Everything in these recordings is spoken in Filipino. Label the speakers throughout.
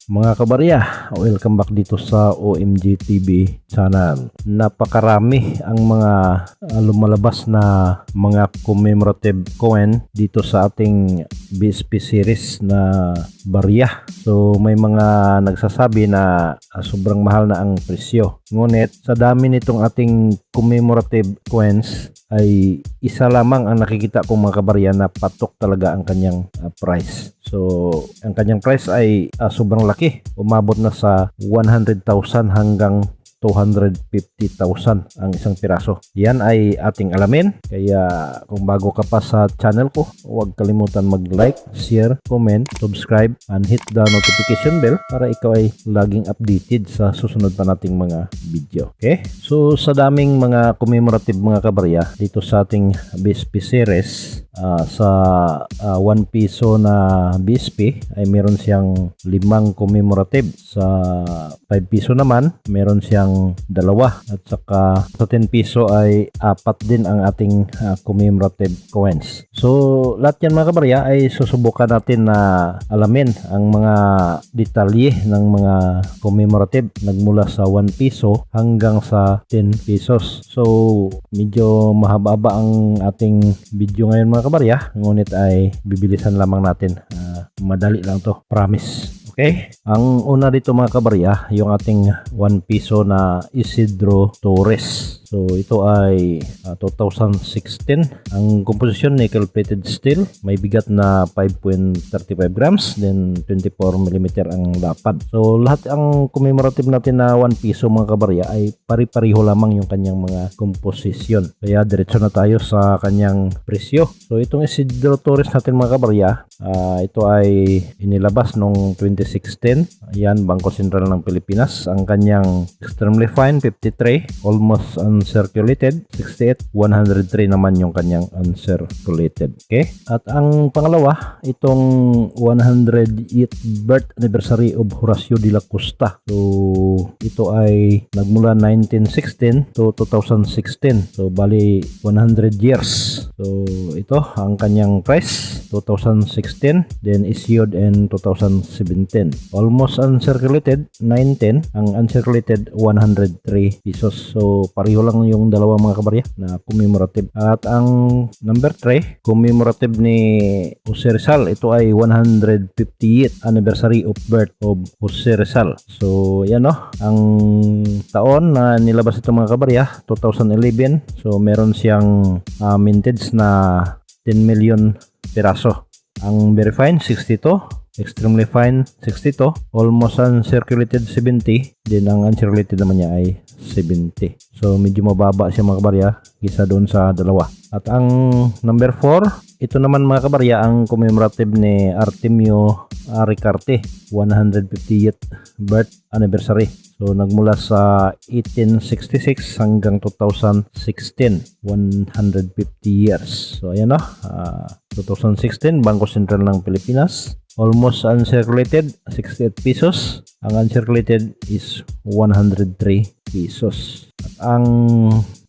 Speaker 1: Mga kabarya, welcome back dito sa OMG TV channel. Napakarami ang mga lumalabas na mga commemorative coin dito sa ating BSP series na barya. So may mga nagsasabi na sobrang mahal na ang presyo. Ngunit sa dami nitong ating commemorative coins ay isa lamang ang nakikita kong mga kabarya na patok talaga ang kanyang price. So ang kanyang price ay sobrang laki. Umabot na sa 100,000 hanggang 250,000 ang isang piraso. Yan ay ating alamin. Kaya kung bago ka pa sa channel ko, huwag kalimutan mag-like, share, comment, subscribe, and hit the notification bell para ikaw ay laging updated sa susunod pa nating mga video. Okay? So sa daming mga commemorative mga kabarya dito sa ating BSP series, sa 1 piso na BSP ay meron siyang 5 commemorative. Sa 5 piso naman meron siyang 2 at saka sa 10 piso ay 4 din ang ating commemorative coins. So lahat yan mga kabarya ay susubukan natin na alamin ang mga detalye ng mga commemorative nagmula sa 1 piso hanggang sa 10 pesos. So medyo mahaba-haba ang ating video ngayon mga kabarya, ngunit ay bibilisan lamang natin. Madali lang to, promise. Okay, ang una dito mga kabarya, yung ating 1 piso na Isidro Torres. So ito ay 2016. Ang composition nickel plated steel, may bigat na 5.35 grams, then 24mm ang lapad. So lahat ang commemorative natin na 1 piso mga kabarya ay pari-pariho lamang yung kanyang mga composition. Kaya diretso na tayo sa kanyang presyo. So itong Isidro Torres natin mga kabarya, ito ay inilabas noong 2016. Ayan, Bangko Sentral ng Pilipinas. Ang kanyang extremely fine 53, almost uncirculated 68, 103 naman yung kanyang uncirculated. Okay? At ang pangalawa, itong 108th birth anniversary of Horacio de la Costa. So ito ay nagmula 1916 to 2016. So bali 100 years. So ito ang kanyang price 2016, then issued in 2017. Almost uncirculated 910, ang uncirculated 103 pesos. So pareho lang yung dalawa mga kabarya na commemorative. At ang number 3, commemorative ni Jose Rizal, ito ay 158th anniversary of birth of Jose Rizal. So yan ang taon na nilabas ito mga kabarya, 2011. So meron siyang mintage na 10 million piraso. Ang very fine 62, extremely fine 62, almost uncirculated 70, then ang uncirculated naman niya ay 70. So medyo mababa siya mga kabarya kisa doon sa dalawa. At ang number 4, ito naman mga kabarya ang commemorative ni Artemio Ricarte, 150th birth anniversary. So nagmula sa 1866 hanggang 2016, 150 years. So ayan 2016, Bangko Sentral ng Pilipinas. Almost uncirculated 68 pesos. Ang uncirculated is 103 pesos. At ang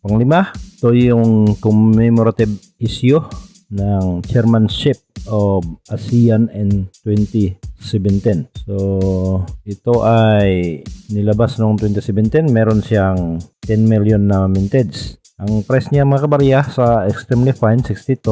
Speaker 1: panglima, ito yung commemorative issue ng chairmanship of ASEAN in 2017. So ito ay nilabas noong 2017. Meron siyang 10 million na mintage. Ang price niya mga kabarya sa extremely fine 62,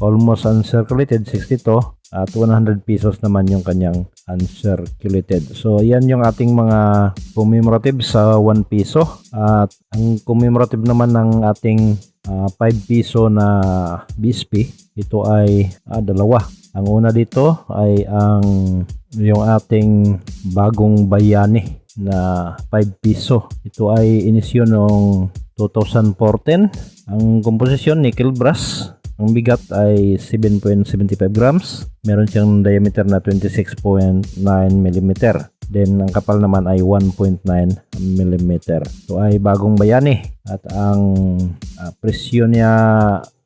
Speaker 1: almost uncirculated 62, at 100 pesos naman yung kanyang uncirculated. So yan yung ating mga commemorative sa 1 piso. At ang commemorative naman ng ating 5 piso na BSP, ito ay dalawa. Ang una dito ay yung ating bagong bayani na 5 piso. Ito ay inisyo noong 2014. Ang composition nickel brass. Ang bigat ay 7.75 grams. Meron siyang diameter na 26.9 mm. Then ang kapal naman ay 1.9 mm. Ito ay bagong bayani. At ang presyo niya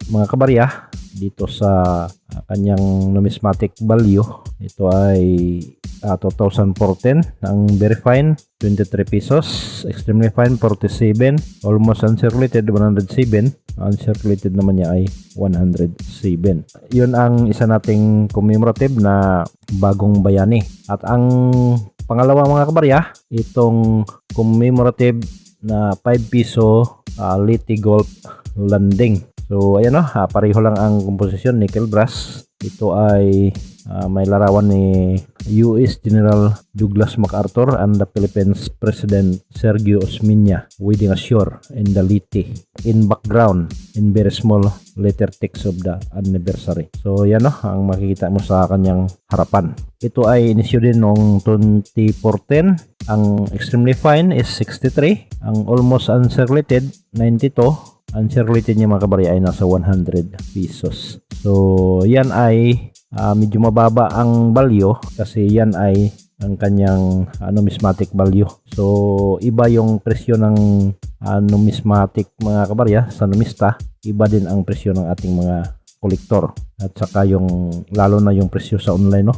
Speaker 1: mga kabarya dito sa kanyang numismatic value, ito ay 2014. Ang very fine 23 pesos, extremely fine 47, almost uncirculated 107, uncirculated naman niya ay 107. Yun ang isa nating commemorative na bagong bayani. At ang pangalawa mga kabarya, itong commemorative na 5 piso Liti Gold Landing. So ayan pareho lang ang komposisyon, nickel brass. Ito ay may larawan ni US General Douglas MacArthur and the Philippines President Sergio Osmeña wading ashore in the Liti. In background, in very small letter text of the anniversary. So yan ang makikita mo sa kanyang harapan. Ito ay inisyu din noong 2014. Ang extremely fine is 63. Ang almost uncirculated 92. Uncirculated niya mga kabarya ay nasa 100 pesos. So yan ay medyo mababa ang value kasi yan ay ang kanyang numismatic value. So iba yung presyo ng numismatic mga kabarya sa numista, iba din ang presyo ng ating mga kolektor. At saka yung lalo na yung presyo sa online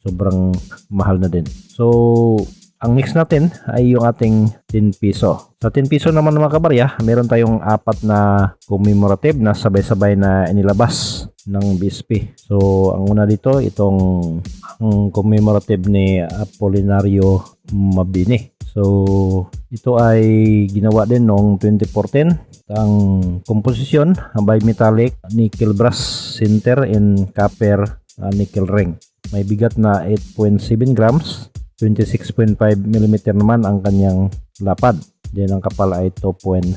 Speaker 1: sobrang mahal na din. So ang next natin ay yung ating 10 piso. Sa 10 piso naman mga kabarya, meron tayong 4 na commemorative na sabay-sabay na inilabas ng BSP. So ang una dito, itong ang commemorative ni Apolinario Mabini. So ito ay ginawa din noong 2014. Ang komposisyon, bimetallic nickel brass center in copper nickel ring. May bigat na 8.7 grams. 26.5 mm naman ang kanyang lapad. Then ang kapal ay 2.2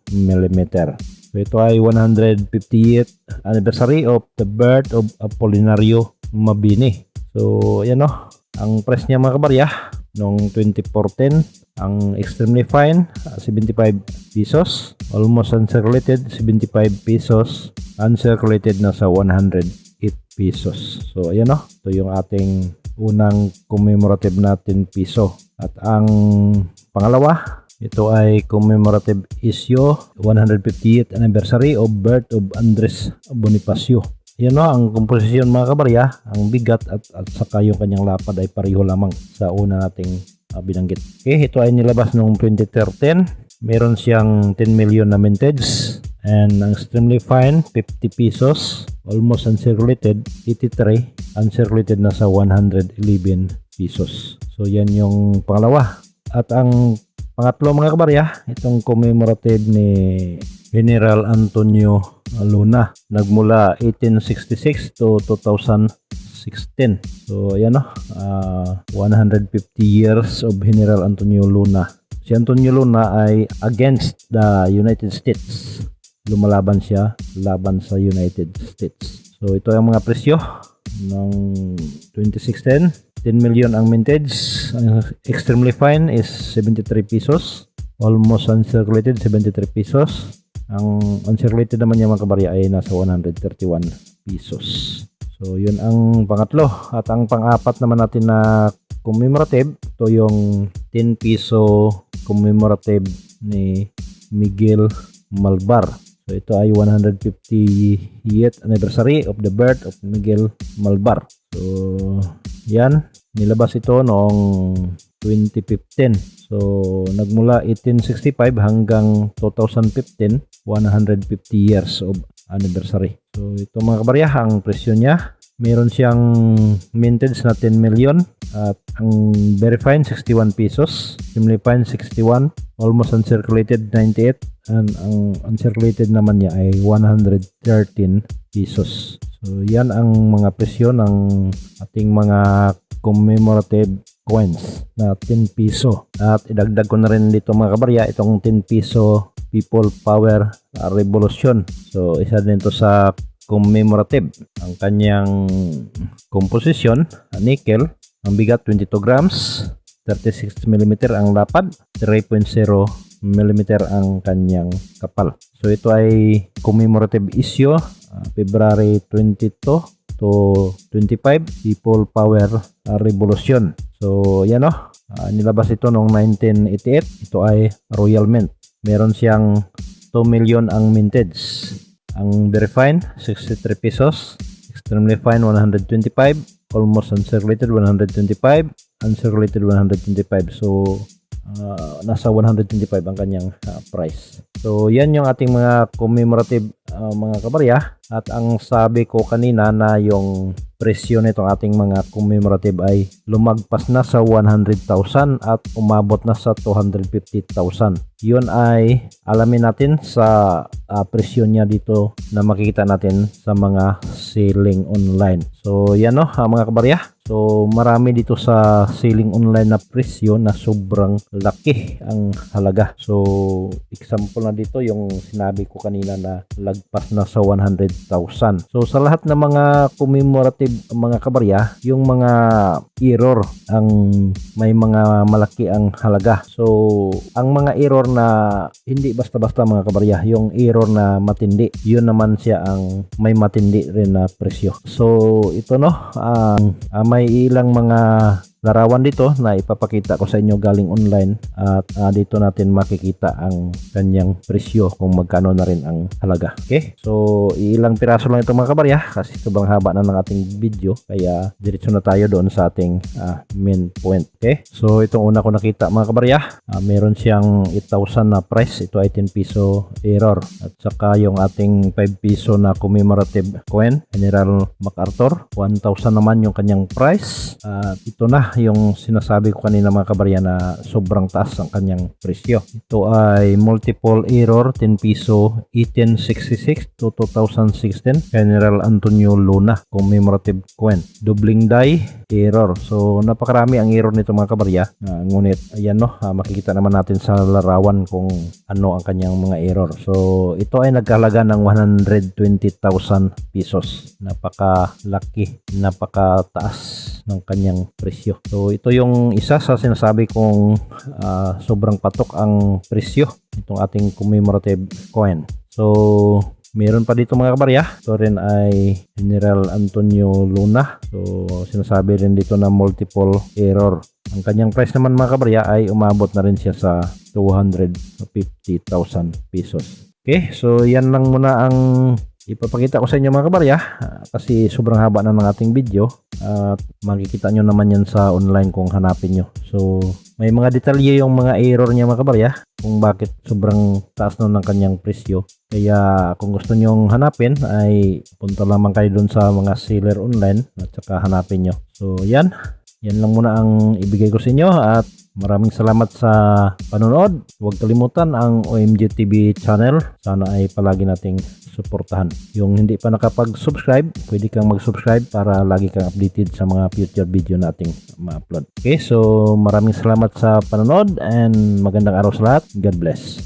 Speaker 1: mm. So ito ay 158th anniversary of the birth of Apolinario Mabini. So ayan ang price niya mga kabarya noong 2014. Ang extremely fine 75 pesos. Almost uncirculated 75 pesos. Uncirculated na sa 108 pesos. So ayan ito yung ating unang commemorative na 10 piso. At ang pangalawa, ito ay commemorative issue 158th anniversary of birth of Andres Bonifacio. Yan ang komposisyon mga kabarya, ang bigat at saka yung kanyang lapad ay pareho lamang sa una nating binanggit. Okay, ito ay nilabas noong 2013. Meron siyang 10 million na mintage. And ang extremely fine 50 pesos, almost uncirculated 83, uncirculated na sa 111 pesos. So yan yung pangalawa. At ang pangatlo mga kabarya, itong commemorative ni General Antonio Luna, nagmula 1866 to 2016. So yan 150 years of General Antonio Luna. Si Antonio Luna ay against the United States. Lumalaban siya laban sa United States. So ito ang mga presyo ng 2016. 10 million ang mintage. Ang extremely fine is 73 pesos. Almost uncirculated 73 pesos. Ang uncirculated naman niya mga kabarya ay nasa 131 pesos. So yun ang pangatlo. At ang pang-apat naman natin na commemorative, ito yung 10 piso commemorative ni Miguel Malvar. So ito ay 150th anniversary of the birth of Miguel Malvar. So yan, nilabas ito noong 2015. So nagmula 1865 hanggang 2015, 150 years of anniversary. So ito mga kabarya, ang presyo niya, meron siyang mintage na 10 million at ang very fine 61 pesos, extremely fine 61, almost uncirculated 98, and ang uncirculated naman niya ay 113 pesos. So yan ang mga presyo ng ating mga commemorative coins na 10 piso. At idagdag ko na rin dito mga kabarya itong 10 piso People Power Revolution. So isa din to sa commemorative. Ang kanyang composition, nickel, ang bigat 22 grams, 36 mm ang lapad, 3.0 mm ang kanyang kapal. So ito ay commemorative issue February 22 to 25, People Power Revolution. So yan nilabas ito noong 1988. Ito ay Royal Mint. Meron siyang 2 million ang mintage. Ang very fine 63 pesos, extremely fine 125, almost uncirculated 125, uncirculated 125. So nasa 125 ang kanyang price. So yan yung ating mga commemorative mga kabarya. At ang sabi ko kanina na yung presyo nitong ating mga commemorative ay lumagpas na sa 100,000 at umabot na sa 250,000. Yun ay alamin natin sa presyo niya dito na makikita natin sa mga selling online. So yan mga kabarya. So marami dito sa selling online na presyo na sobrang laki ang halaga. So example na dito yung sinabi ko kanina na lagpas na sa 100,000. So sa lahat ng mga commemorative mga kabarya, yung mga error ang may mga malaki ang halaga. So ang mga error na hindi basta-basta mga kabarya, yung error na matindi, yun naman siya ang may matindi rin na presyo. So ito may ilang mga larawan dito na ipapakita ko sa inyo galing online at dito natin makikita ang kanyang presyo kung magkano na rin ang halaga. Okay, so ilang piraso lang ito mga kabarya kasi sobrang haba na ng ating video, kaya diretso na tayo doon sa ating main point. Okay, so itong una ko nakita mga kabarya, meron siyang 8,000 na price. Ito ay 10 piso error, at saka yung ating 5 piso na commemorative coin General MacArthur, 1,000 naman yung kanyang price. Ito na yung sinasabi ko kanina mga kabarya na sobrang taas ang kanyang presyo. Ito ay multiple error, 10 piso 1866 to 2016 General Antonio Luna commemorative coin, doubling die error. So napakarami ang error nito mga kabarya, ngunit ayan makikita naman natin sa larawan kung ano ang kanyang mga error. So ito ay nagkahalaga ng 120,000 pesos. Napakalaki, napakataas ng kanyang presyo. So ito yung isa sa sinasabi kong sobrang patok ang presyo itong ating commemorative coin. So meron pa dito mga kabarya, ito rin ay General Antonio Luna. So sinasabi rin dito na multiple error. Ang kanyang price naman mga kabarya ay umabot na rin siya sa 250,000 pesos. Okay, so yan lang muna ang ipapakita ko sa inyo mga kabarya kasi sobrang haba na ng ating video at makikita nyo naman yan sa online kung hanapin nyo. So may mga detalye yung mga error niya mga kabarya kung bakit sobrang taas na ng kanyang presyo. Kaya kung gusto nyong hanapin ay punta lamang kayo dun sa mga seller online at saka hanapin nyo. So yan lang muna ang ibigay ko sa inyo at maraming salamat sa panonood. Huwag kalimutan ang OMG TV channel. Sana ay palagi nating suportahan. Yung hindi pa nakapag-subscribe, pwede kang mag-subscribe para lagi kang updated sa mga future video nating ma-upload. Okay, so maraming salamat sa panonood and magandang araw sa lahat. God bless.